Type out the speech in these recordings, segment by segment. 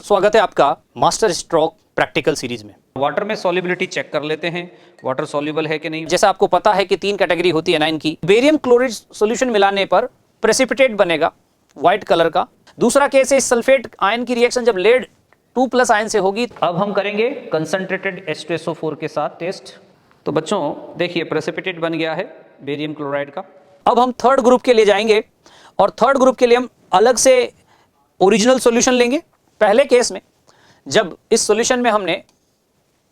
स्वागत है आपका मास्टर स्ट्रोक प्रैक्टिकल सीरीज में। वाटर में सॉल्युबिलिटी चेक कर लेते हैं, वाटर सॉल्युबल है कि नहीं। जैसा आपको पता है कि तीन कैटेगरी होती है एनाइन की। बेरियम क्लोराइड सॉल्यूशन मिलाने पर प्रेसिपिटेट बनेगा व्हाइट कलर का। दूसरा केस है सल्फेट आयन की रिएक्शन जब लेड 2+ आयन से होगी। अब हम करेंगे कंसंट्रेटेड H2SO4 के साथ टेस्ट। तो बच्चों देखिए प्रेसिपिटेट बन गया है बेरियम क्लोराइड का। अब हम थर्ड ग्रुप के लिए जाएंगे और थर्ड ग्रुप के लिए हम अलग से ओरिजिनल सॉल्यूशन लेंगे। पहले केस में जब इस सॉल्यूशन में हमने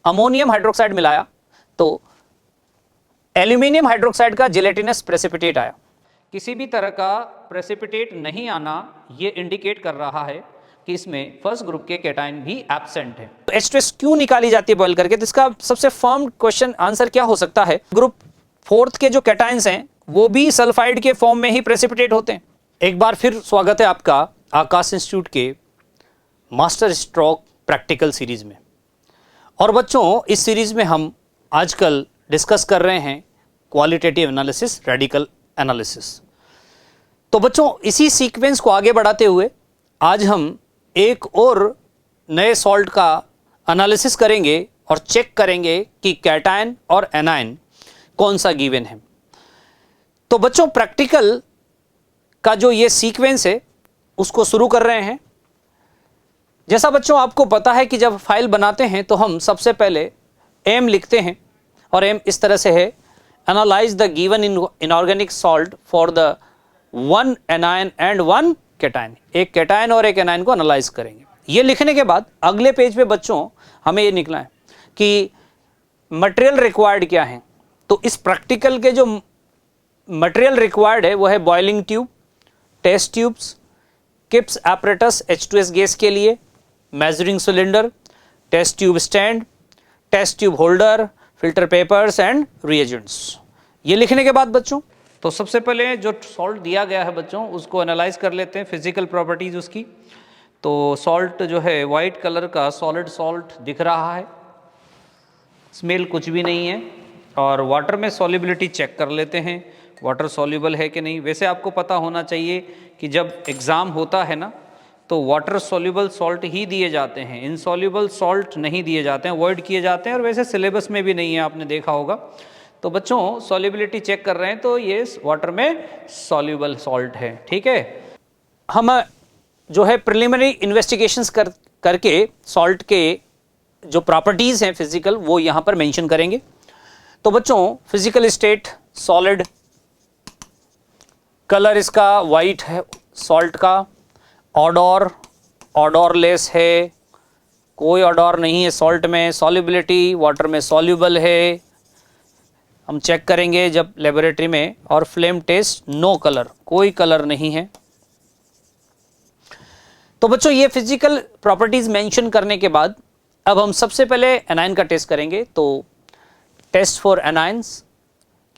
अमोनियम हाइड्रोक्साइड मिलाया तो एल्यूमिनियम हाइड्रोक्साइड का जेलेटिनस प्रेसिपिटेट आया। किसी भी तरह का प्रेसिपिटेट नहीं आना ये इंडिकेट कर रहा है कि इसमें फर्स्ट ग्रुप के कैटायन भी एब्सेंट है। तो H2S क्यों निकाली जाती है बॉयल करके? तो इसका सबसे फर्म क्वेश्चन आंसर क्या हो सकता है? ग्रुप फोर्थ के जो कैटायंस हैं वो भी सल्फाइड के फॉर्म में ही प्रेसिपिटेट होते हैं। एक बार फिर स्वागत है आपका आकाश इंस्टीट्यूट के मास्टर स्ट्रोक प्रैक्टिकल सीरीज में। और बच्चों इस सीरीज में हम आजकल डिस्कस कर रहे हैं क्वालिटेटिव एनालिसिस, रेडिकल एनालिसिस। तो बच्चों इसी सीक्वेंस को आगे बढ़ाते हुए आज हम एक और नए सॉल्ट का एनालिसिस करेंगे और चेक करेंगे कि कैटायन और एनायन कौन सा गिवन है। तो बच्चों प्रैक्टिकल का जो ये सीक्वेंस है उसको शुरू कर रहे हैं। जैसा बच्चों आपको पता है कि जब फाइल बनाते हैं तो हम सबसे पहले एम लिखते हैं और एम इस तरह से है, analyse the given inorganic salt for the 1 anion and 1 cation. एक कैटायन और एक एनायन को एनालाइज करेंगे। ये लिखने के बाद अगले पेज पे बच्चों हमें ये निकला है कि मटेरियल रिक्वायर्ड क्या है। तो इस प्रैक्टिकल के जो मटेरियल रिक्वायर्ड है वो है boiling tube, test tubes, Kipp's apparatus H2S gas के लिए, measuring cylinder, test tube stand, test tube holder, filter papers and reagents. ये लिखने के बाद बच्चों तो सबसे पहले जो सॉल्ट दिया गया है बच्चों उसको एनालाइज कर लेते हैं, फिजिकल प्रॉपर्टीज उसकी। तो सॉल्ट जो है वाइट कलर का सॉलिड सॉल्ट दिख रहा है, स्मेल कुछ भी नहीं है। और वाटर में सॉल्युबिलिटी चेक कर लेते हैं, वाटर सॉल्युबल है कि नहीं। वैसे आपको पता होना चाहिए कि जब एग्ज़ाम होता है ना तो वाटर सॉल्युबल सॉल्ट ही दिए जाते हैं, इनसॉल्युबल सॉल्ट नहीं दिए जाते हैं, अवॉइड किए जाते हैं। और वैसे सिलेबस में भी नहीं है, आपने देखा होगा। तो बच्चों सॉल्युबिलिटी चेक कर रहे हैं तो ये वाटर में सॉल्युबल सॉल्ट है, ठीक है। हम जो है प्रिलिमिनरी इन्वेस्टिगेशंस करके सॉल्ट के जो प्रॉपर्टीज़ हैं फिजिकल वो यहाँ पर मेंशन करेंगे। तो बच्चों फिजिकल स्टेट सॉलिड, कलर इसका वाइट है सॉल्ट का, ऑडोर ऑडोरलेस है, कोई ऑडोर नहीं है सॉल्ट में, सॉल्युबिलिटी वाटर में सॉल्युबल है। हम चेक करेंगे जब लेबोरेटरी में। और फ्लेम टेस्ट नो कलर, कोई कलर नहीं है। तो बच्चों ये फिजिकल प्रॉपर्टीज मेंशन करने के बाद अब हम सबसे पहले एनायन का टेस्ट करेंगे। तो टेस्ट फॉर एनायंस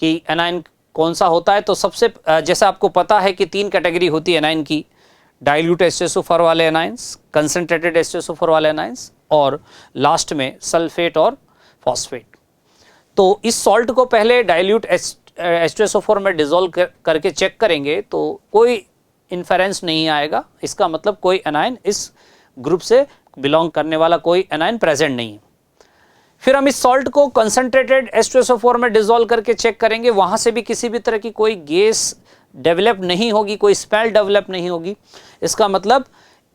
कि एनायन कौन सा होता है। तो सबसे जैसा आपको पता है कि तीन कैटेगरी होती है एनायन की, डाइल्यूट H2SO4 वाले एनायंस, कंसंट्रेटेड H2SO4 वाले एनायंस और लास्ट में सल्फेट और फॉस्फेट। तो इस सॉल्ट को पहले डाइल्यूट H2SO4 में डिजोल्व करके चेक करेंगे तो कोई इन्फेरेंस नहीं आएगा। इसका मतलब कोई एनायन इस ग्रुप से बिलोंग करने वाला कोई एनायन प्रेजेंट नहीं है। फिर हम इस सॉल्ट को कंसंट्रेटेड H2SO4 में डिजोल्व करके चेक करेंगे, वहाँ से भी किसी भी तरह की कोई गैस डेवलप नहीं होगी, कोई स्मेल डेवलप नहीं होगी। इसका मतलब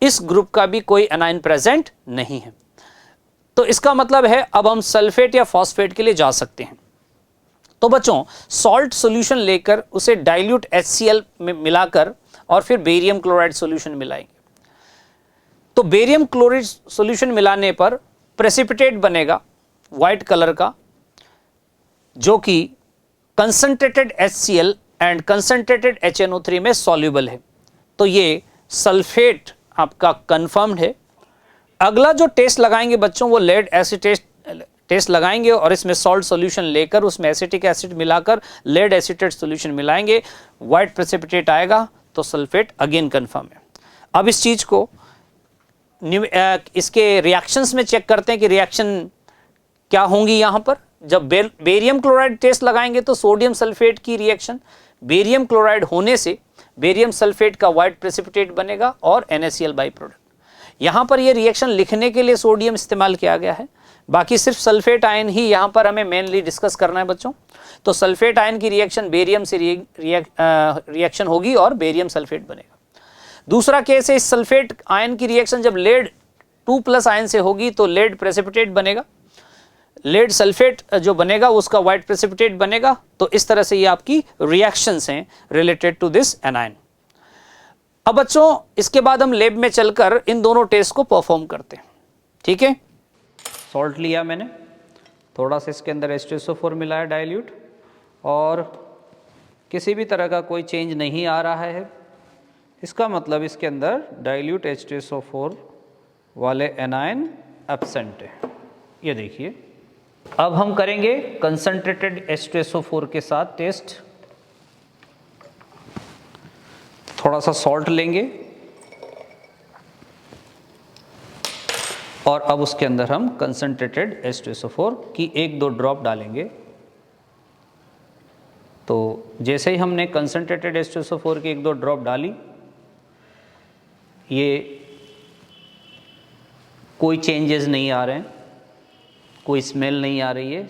इस ग्रुप का भी कोई एनायन प्रेजेंट नहीं है। तो इसका मतलब है अब हम सल्फेट या फॉस्फेट के लिए जा सकते हैं। तो बच्चों सॉल्ट सॉल्यूशन लेकर उसे डाइल्यूट HCl में मिलाकर और फिर बेरियम क्लोराइड सॉल्यूशन मिलाएंगे। तो बेरियम क्लोराइड सॉल्यूशन मिलाने पर प्रेसिपिटेट बनेगा व्हाइट कलर का, जो कि concentrated HCl and concentrated HNO3 में सॉल्युबल है। तो ये सल्फेट आपका कंफर्म्ड है। अगला जो टेस्ट लगाएंगे बच्चों वो लेड एसिड टेस्ट लगाएंगे और इसमें सॉल्ट सॉल्यूशन लेकर उसमें एसिटिक एसिड मिलाकर लेड एसिटेट सॉल्यूशन मिलाएंगे, व्हाइट प्रेसिपिटेट आएगा तो सल्फेट अगेन कंफर्म है। अब इस चीज़ को इसके रिएक्शंस में चेक करते हैं कि रिएक्शन क्या होंगी। यहाँ पर जब बेरियम क्लोराइड टेस्ट लगाएंगे तो सोडियम सल्फेट की रिएक्शन बेरियम क्लोराइड होने से बेरियम सल्फेट का व्हाइट प्रेसिपिटेट बनेगा और NaCl बाई प्रोडक्ट। यहाँ पर ये रिएक्शन लिखने के लिए सोडियम इस्तेमाल किया गया है, बाकी सिर्फ सल्फेट आयन ही यहाँ पर हमें मेनली डिस्कस करना है बच्चों। तो सल्फेट आयन की रिएक्शन बेरियम से रिएक्शन होगी और बेरियम सल्फेट बनेगा। दूसरा केस है, इस सल्फेट आयन की रिएक्शन जब लेड 2+ आयन से होगी तो लेड प्रेसिपिटेट बनेगा, लेड सल्फेट जो बनेगा उसका व्हाइट प्रेसिपिटेट बनेगा। तो इस तरह से ये आपकी रिएक्शंस हैं रिलेटेड टू दिस एनायन। अब बच्चों इसके बाद हम लैब में चलकर इन दोनों टेस्ट को परफॉर्म करते हैं, ठीक है। सॉल्ट लिया मैंने, थोड़ा सा इसके अंदर H2SO4 मिलाया डाइल्यूट, और किसी भी तरह का कोई चेंज नहीं आ रहा है। इसका मतलब इसके अंदर डाइल्यूट H2SO4 वाले एनायन एब्सेंट है। ये देखिए, अब हम करेंगे कंसंट्रेटेड H2SO4 के साथ टेस्ट। थोड़ा सा सॉल्ट लेंगे और अब उसके अंदर हम कंसंट्रेटेड H2SO4 की 1-2 ड्रॉप डालेंगे। तो जैसे ही हमने कंसंट्रेटेड H2SO4 की 1-2 ड्रॉप डाली, ये कोई चेंजेस नहीं आ रहे हैं, कोई स्मेल नहीं आ रही है।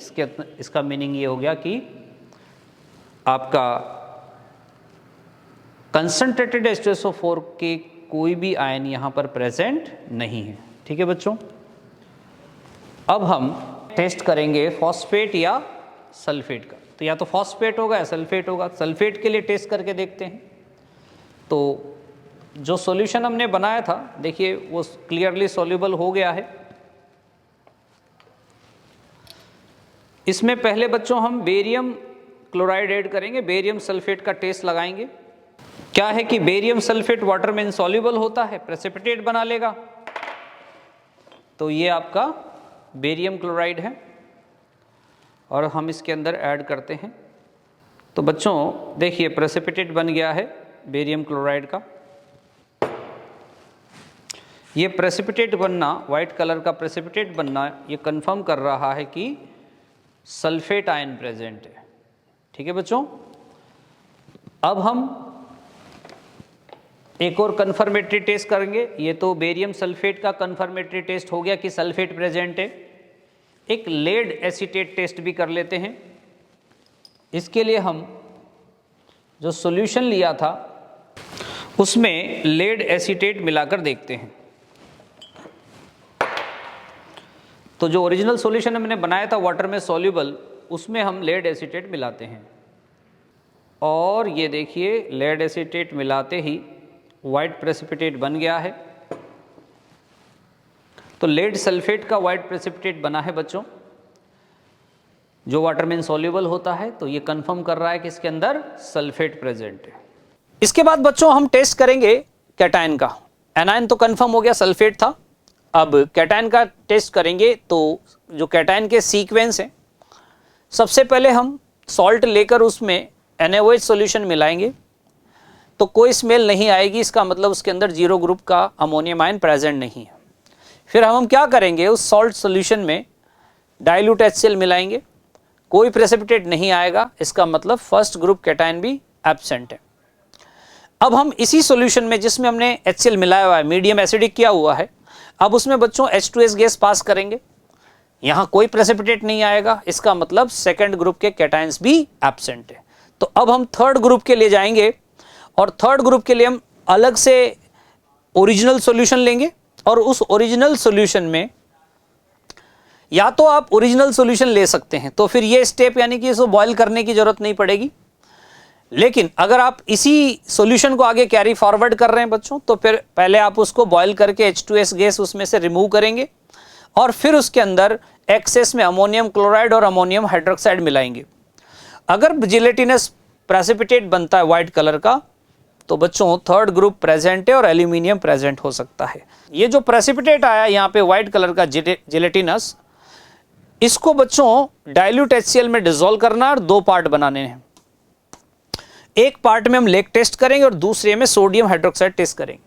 इसका मीनिंग ये हो गया कि आपका कंसंट्रेटेड H2SO4 के कोई भी आयन यहाँ पर प्रेजेंट नहीं है, ठीक है बच्चों। अब हम टेस्ट करेंगे फॉस्फेट या सल्फेट का। तो या तो फॉस्फेट होगा या सल्फेट होगा। सल्फेट के लिए टेस्ट करके देखते हैं। तो जो सॉल्यूशन हमने बनाया था, देखिए वो क्लियरली सॉल्युबल हो गया है। इसमें पहले बच्चों हम बेरियम क्लोराइड ऐड करेंगे, बेरियम सल्फेट का टेस्ट लगाएंगे। क्या है कि बेरियम सल्फेट वाटर में इनसॉल्युबल होता है, प्रेसिपिटेट बना लेगा। तो ये आपका बेरियम क्लोराइड है और हम इसके अंदर ऐड करते हैं। तो बच्चों देखिए, प्रेसिपिटेट बन गया है बेरियम क्लोराइड का। ये प्रेसिपिटेट बनना, वाइट कलर का प्रेसिपिटेट बनना, ये कंफर्म कर रहा है कि सल्फेट आयन प्रेजेंट है, ठीक है बच्चों। अब हम एक और कन्फर्मेटरी टेस्ट करेंगे। ये तो बेरियम सल्फेट का कन्फर्मेटरी टेस्ट हो गया कि सल्फेट प्रेजेंट है। एक लेड एसीटेट टेस्ट भी कर लेते हैं। इसके लिए हम जो सॉल्यूशन लिया था उसमें लेड एसीटेट मिलाकर देखते हैं। तो जो ओरिजिनल सॉल्यूशन हमने बनाया था वाटर में सॉल्युबल, उसमें हम लेड एसीटेट मिलाते हैं और ये देखिए, लेड एसीटेट मिलाते ही वाइट प्रेसिपिटेट बन गया है। तो लेड सल्फेट का वाइट प्रेसिपिटेट बना है बच्चों, जो वाटर में इनसॉल्युबल होता है। तो ये कंफर्म कर रहा है कि इसके अंदर सल्फेट प्रेजेंट है। इसके बाद बच्चों हम टेस्ट करेंगे कैटायन का। एनायन तो कंफर्म हो गया, सल्फेट था। अब कैटायन का टेस्ट करेंगे। तो जो कैटायन के सीक्वेंस हैं, सबसे पहले हम सॉल्ट लेकर उसमें NaOH सॉल्यूशन मिलाएंगे तो कोई स्मेल नहीं आएगी। इसका मतलब उसके अंदर 0 ग्रुप का अमोनियम आयन प्रेजेंट नहीं है। फिर हम क्या करेंगे, उस सॉल्ट सॉल्यूशन में डाइल्यूट HCl मिलाएंगे, कोई प्रेसिपिटेट नहीं आएगा। इसका मतलब फर्स्ट ग्रुप कैटायन भी एब्सेंट है। अब हम इसी सॉल्यूशन में जिसमें हमने HCl मिलाया हुआ है, मीडियम एसिडिक किया हुआ है, अब उसमें बच्चों H2S गैस पास करेंगे। यहाँ कोई प्रेसिपिटेट नहीं आएगा। इसका मतलब सेकेंड ग्रुप के कैटायंस भी एब्सेंट है। तो अब हम थर्ड ग्रुप के लिए जाएंगे और थर्ड ग्रुप के लिए हम अलग से ओरिजिनल सॉल्यूशन लेंगे और उस ओरिजिनल सॉल्यूशन में या तो आप ओरिजिनल सॉल्यूशन ले सकते हैं, तो फिर ये स्टेप यानी कि इसको बॉयल करने की जरूरत नहीं पड़ेगी। लेकिन अगर आप इसी सॉल्यूशन को आगे कैरी फॉरवर्ड कर रहे हैं बच्चों, तो फिर पहले आप उसको बॉयल करके H2S गैस उसमें से रिमूव करेंगे और फिर उसके अंदर एक्सेस में अमोनियम क्लोराइड और अमोनियम हाइड्रोक्साइड मिलाएंगे। अगर जिलेटिनस प्रेसिपिटेट बनता है वाइट कलर का, तो बच्चों थर्ड ग्रुप प्रेजेंट है और एल्यूमिनियम प्रेजेंट हो सकता है। ये जो प्रेसिपिटेट आया यहाँ पे वाइट कलर का जिलेटिनस, इसको बच्चों डाइल्यूट HCl में डिसॉल्व करना और 2 पार्ट बनाने हैं। एक पार्ट में हम लेक टेस्ट करेंगे और दूसरे में सोडियम हाइड्रोक्साइड टेस्ट करेंगे।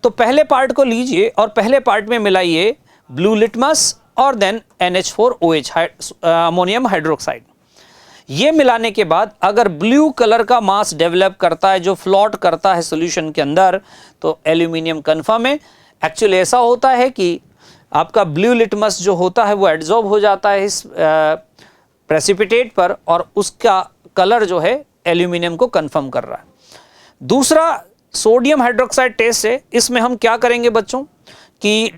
तो पहले पार्ट को लीजिए और पहले पार्ट में मिलाइए ब्लू लिटमस और देन NH4OH अमोनियम हाइड्रोक्साइड। ये मिलाने के बाद अगर ब्लू कलर का मास डेवलप करता है, जो फ्लोट करता है सॉल्यूशन के अंदर, तो एल्यूमिनियम कंफर्म है। एक्चुअली ऐसा होता है कि आपका ब्लू लिटमस जो होता है वो एड्जॉर्ब हो जाता है इस प्रेसिपिटेट पर और उसका कलर जो है एल्यूमिनियम को कंफर्म कर रहा है। दूसरा सोडियम हाइड्रोक्साइड टेस्ट है, इसमें हम क्या करेंगे बच्चों कि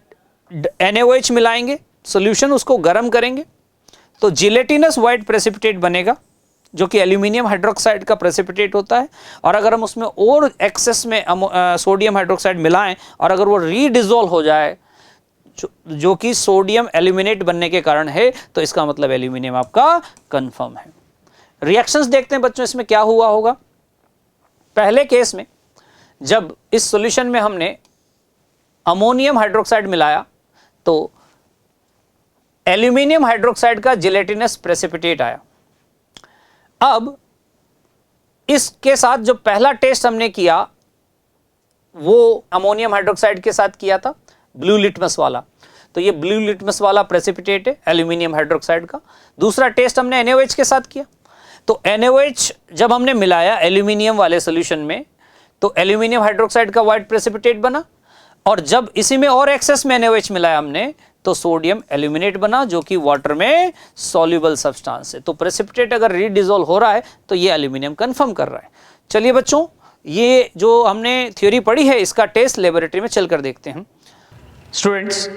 NaOH मिलाएंगे, सॉल्यूशन उसको गर्म करेंगे तो जिलेटिनस वाइट प्रेसिपिटेट बनेगा जो कि एल्यूमिनियम हाइड्रोक्साइड का प्रेसिपिटेट होता है। और अगर हम उसमें और एक्सेस में सोडियम हाइड्रोक्साइड मिलाएं और अगर वो रीडिजोल्व हो जाए जो कि सोडियम एल्यूमिनेट बनने के कारण है तो इसका मतलब एल्यूमिनियम आपका कंफर्म है। रिएक्शंस देखते हैं बच्चों इसमें क्या हुआ होगा। पहले केस में जब इस सॉल्यूशन में हमने अमोनियम हाइड्रोक्साइड मिलाया तो एल्यूमिनियम हाइड्रोक्साइड का जिलेटिनस प्रेसिपिटेट आया। अब इसके साथ जो पहला टेस्ट हमने किया वो अमोनियम हाइड्रोक्साइड के साथ किया था, ब्लू लिटमस वाला, तो ये ब्लू लिटमस वाला प्रेसिपिटेट है एल्यूमिनियम हाइड्रोक्साइड का। दूसरा टेस्ट हमने NaOH के साथ किया, तो NaOH जब हमने मिलाया एल्यूमिनियम वाले सॉल्यूशन में तो एल्यूमिनियम हाइड्रोक्साइड का व्हाइट प्रेसिपिटेट बना और जब इसी में और एक्सेस में NaOH मिलाया हमने तो सोडियम एल्यूमिनेट बना जो कि वाटर में सॉल्युबल सब्सटेंस है। तो प्रेसिपिटेट अगर रीडिसॉल्व हो रहा है तो ये एल्यूमिनियम कंफर्म कर रहा है। चलिए बच्चों, ये जो हमने थ्योरी पढ़ी है इसका टेस्ट लेबोरेटरी में चलकर देखते हैं। स्टूडेंट्स,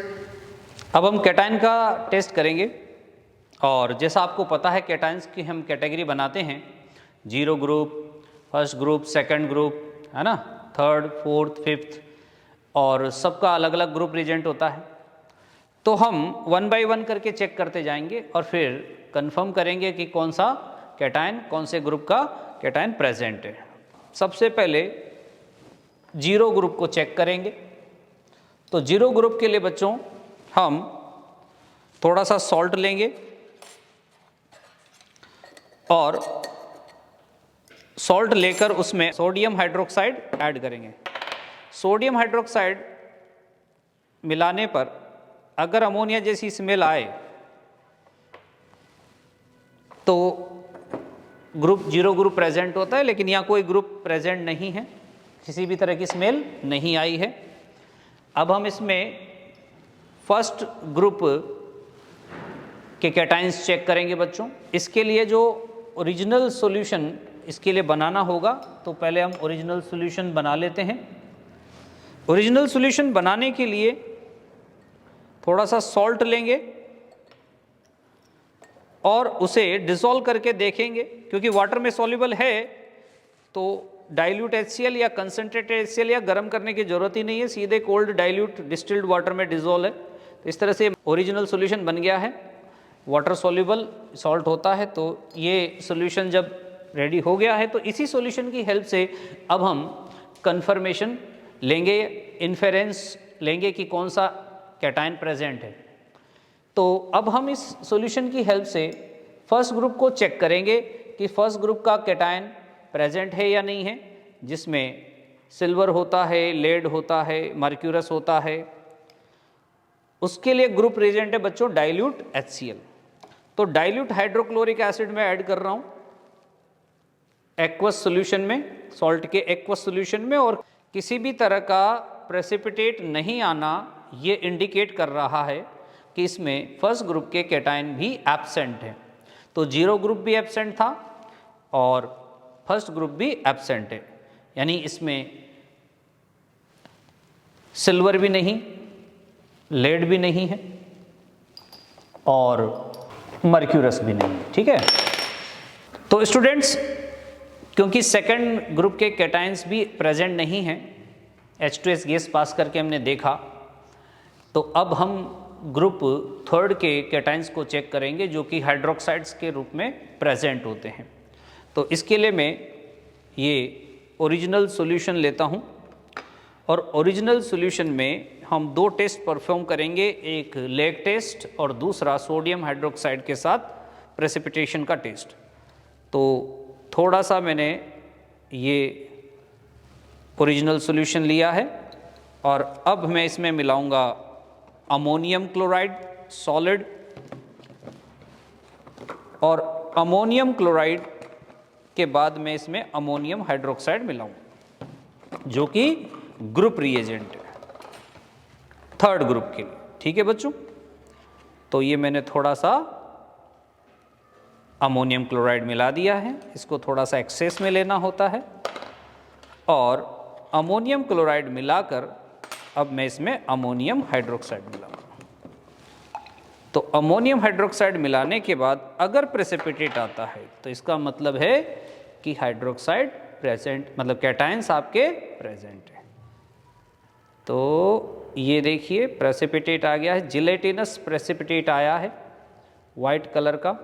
अब हम कैटायन का टेस्ट करेंगे और जैसा आपको पता है कैटायंस की हम कैटेगरी बनाते हैं, 0 group, first group, second group, है ना, थर्ड, फोर्थ, फिफ्थ, और सबका अलग अलग ग्रुप रिएजेंट होता है। तो हम 1 बाय 1 करके चेक करते जाएंगे और फिर कंफर्म करेंगे कि कौन सा कैटायन, कौन से ग्रुप का कैटायन प्रेजेंट है। सबसे पहले 0 ग्रुप को चेक करेंगे। तो 0 ग्रुप के लिए बच्चों हम थोड़ा सा सॉल्ट लेंगे और सॉल्ट लेकर उसमें सोडियम हाइड्रोक्साइड ऐड करेंगे। सोडियम हाइड्रोक्साइड मिलाने पर अगर अमोनिया जैसी स्मेल आए तो ग्रुप 0 ग्रुप प्रेजेंट होता है, लेकिन यहाँ कोई ग्रुप प्रेजेंट नहीं है, किसी भी तरह की स्मेल नहीं आई है। अब हम इसमें फर्स्ट ग्रुप के कैटायंस चेक करेंगे बच्चों। इसके लिए जो ओरिजिनल सॉल्यूशन इसके लिए बनाना होगा तो पहले हम ओरिजिनल सॉल्यूशन बना लेते हैं। ओरिजिनल सॉल्यूशन बनाने के लिए थोड़ा सा सॉल्ट लेंगे और उसे डिसॉल्व करके देखेंगे, क्योंकि वाटर में सॉल्युबल है तो डाइल्यूट HCl या कंसंट्रेटेड HCl या गर्म करने की जरूरत ही नहीं है, सीधे कोल्ड डाइल्यूट डिस्टिल्ड वाटर में डिसॉल्व है। तो इस तरह से ओरिजिनल सॉल्यूशन बन गया है। वाटर सॉल्युबल सॉल्ट होता है। तो ये सॉल्यूशन जब रेडी हो गया है तो इसी सॉल्यूशन की हेल्प से अब हम कंफर्मेशन लेंगे, इन्फेरेंस लेंगे कि कौन सा कैटायन प्रेजेंट है। तो अब हम इस सॉल्यूशन की हेल्प से फर्स्ट ग्रुप को चेक करेंगे कि फर्स्ट ग्रुप का कैटायन प्रेजेंट है या नहीं है, जिसमें सिल्वर होता है, लेड होता है, मर्क्यूरस होता है। उसके लिए ग्रुप रिएजेंट है बच्चों डाइल्यूट HCl। तो डाइल्यूट हाइड्रोक्लोरिक एसिड में ऐड कर रहा हूँ एक्वस सॉल्यूशन में, सॉल्ट के एक्वस सॉल्यूशन में, और किसी भी तरह का प्रेसिपिटेट नहीं आना ये इंडिकेट कर रहा है कि इसमें फर्स्ट ग्रुप के कैटायन भी एब्सेंट है। तो 0 ग्रुप भी एब्सेंट था और फर्स्ट ग्रुप भी एब्सेंट है, यानी इसमें सिल्वर भी नहीं, लेड भी नहीं है और मर्क्यूरस भी नहीं है। ठीक है। तो स्टूडेंट्स, क्योंकि सेकंड ग्रुप के कैटायंस भी प्रेजेंट नहीं हैं, H2S गैस पास करके हमने देखा, तो अब हम ग्रुप थर्ड के कैटायंस को चेक करेंगे जो कि हाइड्रोक्साइड्स के रूप में प्रेजेंट होते हैं। तो इसके लिए मैं ये ओरिजिनल सॉल्यूशन लेता हूँ और ओरिजिनल सॉल्यूशन में हम 2 टेस्ट परफॉर्म करेंगे, एक लेग टेस्ट और दूसरा सोडियम हाइड्रोक्साइड के साथ प्रेसिपिटेशन का टेस्ट। तो थोड़ा सा मैंने ये ओरिजिनल सॉल्यूशन लिया है और अब मैं इसमें मिलाऊंगा अमोनियम क्लोराइड सॉलिड, और अमोनियम क्लोराइड के बाद मैं इसमें अमोनियम हाइड्रोक्साइड मिलाऊंगा जो कि ग्रुप रिएजेंट है। थर्ड ग्रुप के लिए। ठीक है बच्चों, तो ये मैंने थोड़ा सा अमोनियम क्लोराइड मिला दिया है, इसको थोड़ा सा एक्सेस में लेना होता है, और अमोनियम क्लोराइड मिलाकर अब मैं इसमें अमोनियम हाइड्रोक्साइड मिलाऊंगा। तो अमोनियम हाइड्रोक्साइड मिलाने के बाद अगर प्रेसिपिटेट आता है तो इसका मतलब है कि हाइड्रोक्साइड प्रेजेंट, मतलब कैटायंस आपके प्रेजेंट है। तो ये देखिए प्रेसिपिटेट आ गया है, जिलेटिनस प्रेसिपिटेट आया है वाइट कलर का,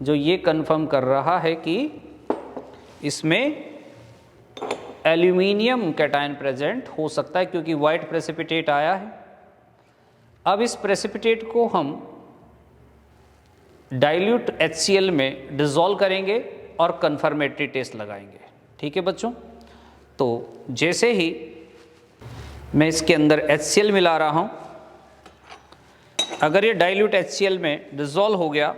जो ये कंफर्म कर रहा है कि इसमें एल्यूमिनियम कैटायन प्रेजेंट हो सकता है, क्योंकि वाइट प्रेसिपिटेट आया है। अब इस प्रेसिपिटेट को हम डाइल्यूट HCl में डिसॉल्व करेंगे और कंफर्मेटरी टेस्ट लगाएंगे। ठीक है बच्चों, तो जैसे ही मैं इसके अंदर HCl मिला रहा हूं, अगर ये डाइल्यूट HCl में डिसॉल्व हो गया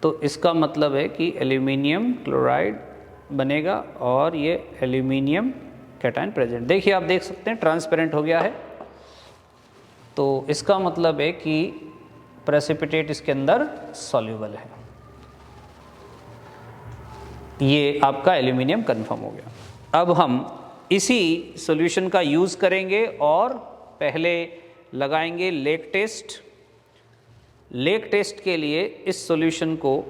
तो इसका मतलब है कि एल्यूमिनियम क्लोराइड बनेगा और ये एल्यूमिनियम कैटायन प्रेजेंट। देखिए आप देख सकते हैं ट्रांसपेरेंट हो गया है, तो इसका मतलब है कि प्रेसिपिटेट इसके अंदर सॉल्यूबल है। ये आपका एल्यूमिनियम कंफर्म हो गया। अब हम इसी सॉल्यूशन का यूज़ करेंगे और पहले लगाएंगे लेक टेस्ट। लेक टेस्ट के लिए इस सॉल्यूशन को,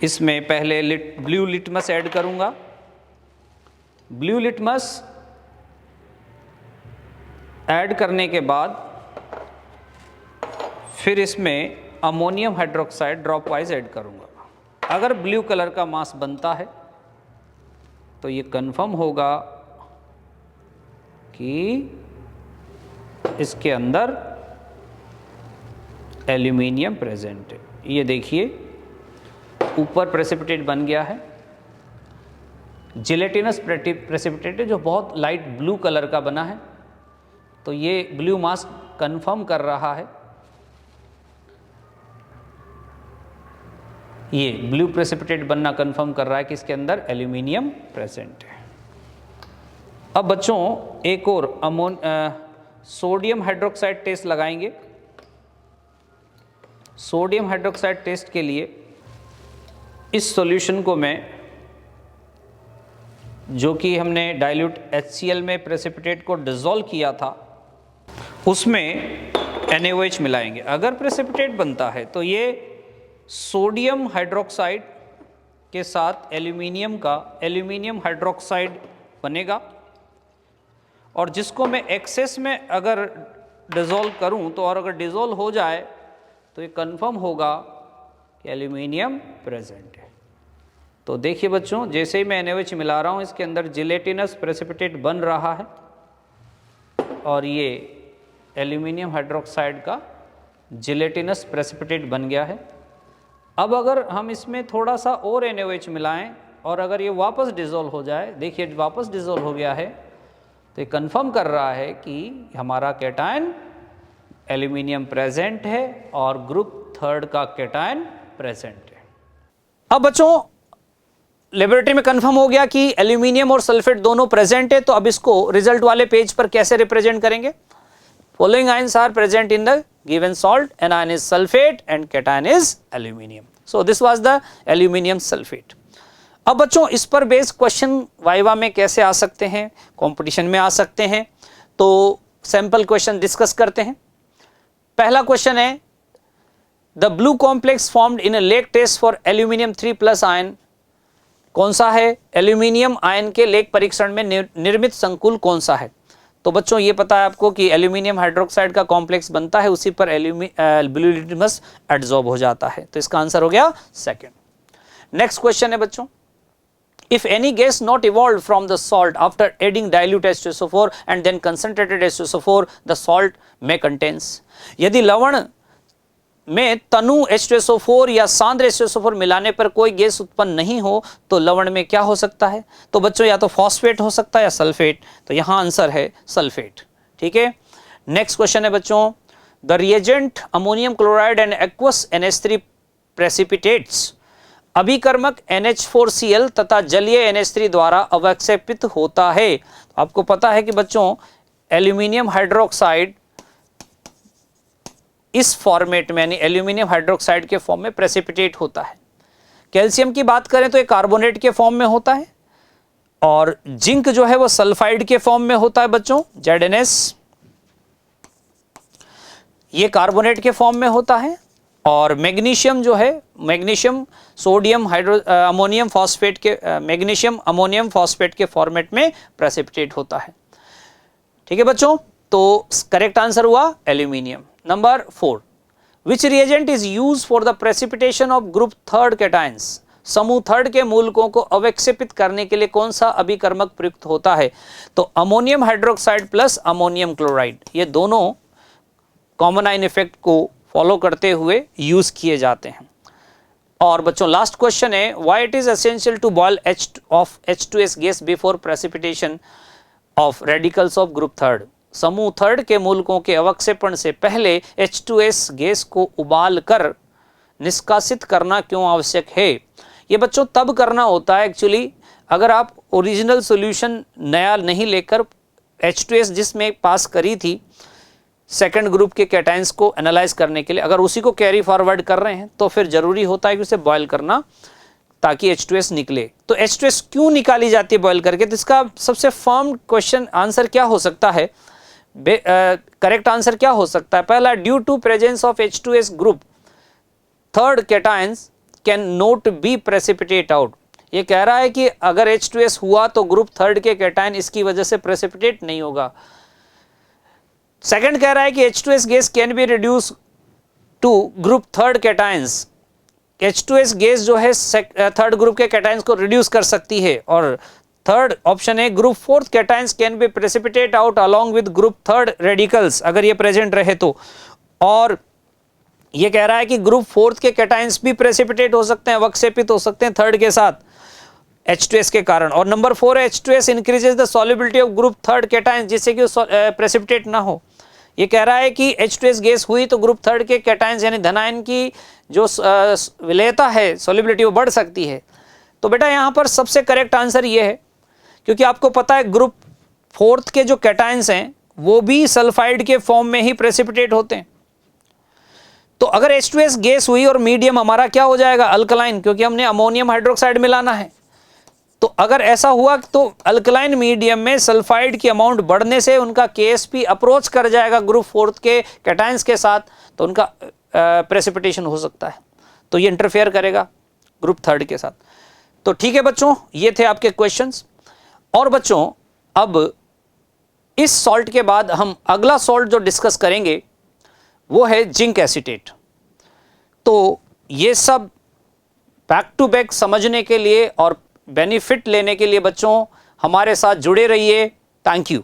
इसमें पहले ब्लू लिटमस ऐड करूंगा। ब्लू लिटमस ऐड करने के बाद फिर इसमें ammonium hydroxide drop wise add करूंगा। अगर ब्लू कलर का मास बनता है तो ये कंफर्म होगा कि इसके अंदर एल्यूमिनियम प्रेजेंट है। ये देखिए ऊपर प्रेसिपिटेट बन गया है, जिलेटिनस प्रेसिपिटेट है जो बहुत लाइट ब्लू कलर का बना है। तो ये ब्लू मास कंफर्म कर रहा है, ये ब्लू प्रेसिपिटेट बनना कंफर्म कर रहा है कि इसके अंदर एल्यूमिनियम प्रेजेंट है। अब बच्चों एक और सोडियम हाइड्रोक्साइड टेस्ट लगाएंगे। सोडियम हाइड्रोक्साइड टेस्ट के लिए इस सॉल्यूशन को मैं, जो कि हमने डाइल्यूट HCl में प्रेसिपिटेट को डिसॉल्व किया था, उसमें NaOH मिलाएंगे। अगर प्रेसिपिटेट बनता है तो ये सोडियम हाइड्रोक्साइड के साथ एल्यूमिनियम हाइड्रोक्साइड बनेगा, और जिसको मैं एक्सेस में अगर डिसॉल्व करूं तो, और अगर डिसॉल्व हो जाए तो ये कंफर्म होगा कि एल्यूमिनियम प्रेजेंट है। तो देखिए बच्चों, जैसे ही मैं NaOH मिला रहा हूं इसके अंदर जिलेटिनस प्रेसिपिटेट बन रहा है और ये एल्यूमिनियम हाइड्रोक्साइड का जिलेटिनस प्रेसिपिटेट बन गया है। अब अगर हम इसमें थोड़ा सा और NaOH मिलाएं और अगर ये वापस डिसॉल्व हो जाए, देखिए वापस डिसॉल्व हो गया है, तो ये कंफर्म कर रहा है कि हमारा कैटायन एल्यूमिनियम प्रेजेंट है और ग्रुप थर्ड का कैटायन प्रेजेंट है। अब बच्चों लेबोरेटरी में कंफर्म हो गया कि एल्यूमिनियम और सल्फेट दोनों प्रेजेंट है, तो अब इसको रिजल्ट वाले पेज पर कैसे रिप्रेजेंट करेंगे? Following ions are present in the given salt. Anion is sulfate and cation is aluminium. So this was the aluminium sulfate. अब बच्चों इस पर बेस्ड क्वेश्चन वाइवा में कैसे आ सकते हैं, कंपटीशन में आ सकते हैं, तो सैंपल क्वेश्चन डिस्कस करते हैं। पहला क्वेश्चन है, the blue complex formed in a lake test for aluminium 3+ ion कौन सा है? एल्यूमिनियम आयन के लेक परीक्षण में निर्मित संकुल कौन सा है? तो बच्चों ये पता है आपको कि एल्यूमिनियम हाइड्रोक्साइड का कॉम्प्लेक्स बनता है, उसी पर ब्लू लिटमस एडजॉर्ब हो जाता है, तो इसका आंसर हो गया सेकंड। नेक्स्ट क्वेश्चन है बच्चों, if any gas not evolve from the salt after adding dilute H2SO4 and then concentrated H2SO4 the salt में कंटेन्स, यदि लवण में तनु H2SO4 या सांद्र H2SO4 मिलाने पर कोई गैस उत्पन्न नहीं हो तो लवण में क्या हो सकता है? तो बच्चों या तो फॉस्फेट हो सकता है या सल्फेट, तो यहां आंसर है सल्फेट। ठीक है, नेक्स्ट क्वेश्चन है बच्चों, the reagent ammonium chloride and aqueous NH3 precipitates अभिकर्मक NH4Cl तथा जलीय NH3 द्वारा अवक्षेपित होता है। तो आपको पता है कि बच्चों एल्यूमिनियम हाइड्रोक्साइड इस फॉर्मेट में यानी एल्यूमिनियम हाइड्रोक्साइड के फॉर्म में प्रेसिपिटेट होता है। कैल्शियम की बात करें तो ये कार्बोनेट के फॉर्म में होता है, और जिंक जो है वो सल्फाइड के फॉर्म में होता है बच्चों, ZnS, ये कार्बोनेट के फॉर्म में होता है। और मैग्नीशियम जो है, मैग्नीशियम सोडियम अमोनियम फॉस्फेट के मैग्नीशियम अमोनियम फॉस्फेट के फॉर्मेट में प्रेसिपिटेट होता है। ठीक है बच्चों, तो करेक्ट आंसर हुआ aluminium. Number 4, which reagent is use for the precipitation of group third cations? समूह थर्ड के मूलकों को अवक्षेपित करने के लिए कौन सा अभिकर्मक प्रयुक्त होता है? तो ammonium hydroxide plus ammonium chloride, ये दोनों कॉमन आयन इफेक्ट को फॉलो करते हुए यूज किए जाते हैं। और बच्चों लास्ट क्वेश्चन है, why it is essential to boil H2S gas before precipitation of radicals of group third? समूह थर्ड के मूलकों के अवक्षेपण से पहले H2S गैस को उबाल कर निष्कासित करना क्यों आवश्यक है? ये बच्चों तब करना होता है एक्चुअली, अगर आप ओरिजिनल सॉल्यूशन नया नहीं लेकर H2S जिसमें पास करी थी सेकंड ग्रुप के कैटायंस को एनालाइज करने के लिए, अगर उसी को कैरी फॉरवर्ड कर रहे हैं तो फिर जरूरी होता है कि उसे बॉयल करना ताकि H2S निकले। तो H2S क्यों निकाली जाती है बॉयल करके? तो इसका सबसे फर्म क्वेश्चन आंसर क्या हो सकता है? करेक्ट आंसर क्या हो सकता है? पहला, due to presence of H2S group third cations can not be precipitate out. ये कह रहा है कि अगर H2S हुआ तो ग्रुप थर्ड के कैटायन इसकी वजह से प्रेसिपिटेट नहीं होगा। सेकंड कह रहा है कि H2S gas can be reduce to group third cations. H2S gas जो है थर्ड ग्रुप के कैटायंस को रिड्यूस कर सकती है। और थर्ड ऑप्शन है, group fourth cations can be precipitate out along with group third radicals, अगर ये प्रेजेंट रहे तो। और ये कह रहा है कि ग्रुप फोर्थ के कैटायंस भी प्रेसिपिटेट हो सकते हैं, अवक्षेपित हो सकते हैं थर्ड के साथ H2S के कारण। और नंबर 4 है, H2S increases the solubility of group third cations, जिससे कि प्रेसिपिटेट ना हो। ये कह रहा है कि H2S गैस हुई तो ग्रुप थर्ड के कैटायंस यानी धनायन की जो विलेयता है, सॉल्युबिलिटी, वो बढ़ सकती है। तो बेटा यहाँ पर सबसे करेक्ट आंसर ये है, क्योंकि आपको पता है ग्रुप फोर्थ के जो कैटायंस हैं वो भी सल्फाइड के फॉर्म में ही प्रेसिपिटेट होते हैं। तो अगर H2S गैस हुई और मीडियम हमारा क्या हो जाएगा? अल्कलाइन, क्योंकि हमने अमोनियम हाइड्रोक्साइड मिलाना है। तो अगर ऐसा हुआ तो अल्कलाइन मीडियम में सल्फाइड की अमाउंट बढ़ने से उनका KSP अप्रोच कर जाएगा ग्रुप फोर्थ के कैटायंस के साथ, तो उनका प्रेसिपिटेशन हो सकता है। तो ये इंटरफेयर करेगा ग्रुप थर्ड के साथ। तो ठीक है बच्चों, ये थे आपके क्वेश्चंस। और बच्चों अब इस सॉल्ट के बाद हम अगला सॉल्ट जो डिस्कस करेंगे वो है जिंक एसीटेट। तो ये सब बैक टू बैक समझने के लिए और बेनिफिट लेने के लिए बच्चों हमारे साथ जुड़े रहिए। Thank you.